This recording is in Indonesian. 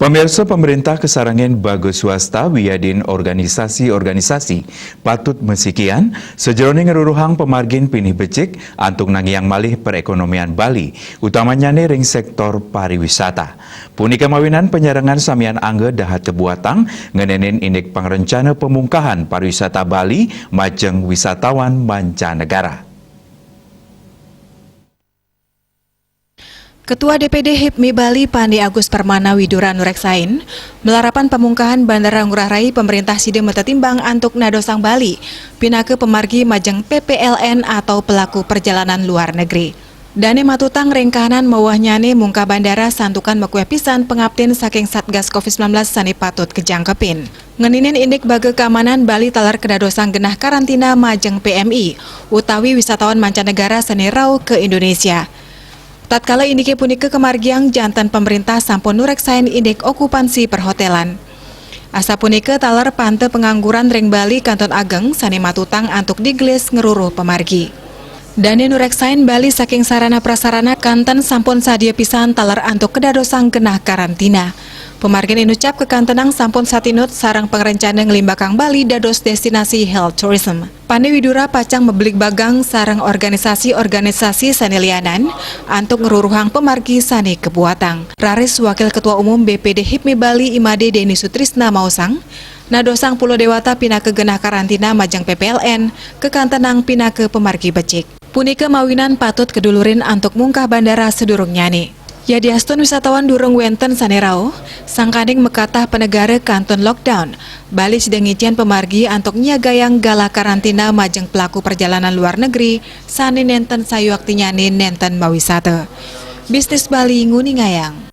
Pemirsa, pemerintah kesarangan bagus swasta wiadin organisasi-organisasi patut mesikian sejeroning ngeruruhang pemargin pinih becik antuk nangiang malih perekonomian Bali, utamanya ring sektor pariwisata. Punika mawinan penyerangan samian angge dahat kebuatang ngenenin indek pangrencana pemungkahan pariwisata Bali majeng wisatawan mancanegara. Ketua DPD HIPMI Bali Pandi Agus Permana Widura Nureksain melarapan pemungkahan Bandara Ngurah Rai pemerintah side metetimbang antuk nadosang Bali pinake pemargi majeng PPLN atau pelaku perjalanan luar negeri. Dane matutang rengkahanan mawahnyane mungka bandara santukan mekue pisan pengabtin saking Satgas COVID-19 sani patut kejangkepin. Ngeninin indik bage keamanan Bali talar kedadosang genah karantina majeng PMI utawi wisatawan mancanegara sani rau ke Indonesia. Tatkala indike punike kemargiang jantan pemerintah sampun nureksain indek okupansi perhotelan. Asa punike talar pante pengangguran ring Bali Kanton Ageng sane matutang antuk digelis ngeruruh pemargi. Dane nureksain Bali saking sarana prasarana kanten sampun sadia pisan talar antuk kedadosang genah karantina. Pemargin inucap kekantenang sampun satinut sarang pengerencana ngelimbakang Bali dados destinasi health tourism. Pandi Widura pacang mebelik bagang sarang organisasi-organisasi sanelianan antuk ngeruruhang pemargi sani kebuatang. Raris Wakil Ketua Umum BPD HIPMI Bali Imade Deni Sutrisna Mausang, nadosang Pulau Dewata pinake genah karantina majang PPLN, kekantenang pinake pemargi becik. Punika mawinan patut kedulurin antuk mungkah bandara sedurung nyani. Yadiastun wisatawan durung wenten sanerao, sangkading mekatah penegara kanton lockdown. Bali sedang ngician pemargi antuk nyagayang gala karantina majeng pelaku perjalanan luar negeri, sani nenten sayu waktinyane nenten mawisata. Bisnis Bali nguni ngayang.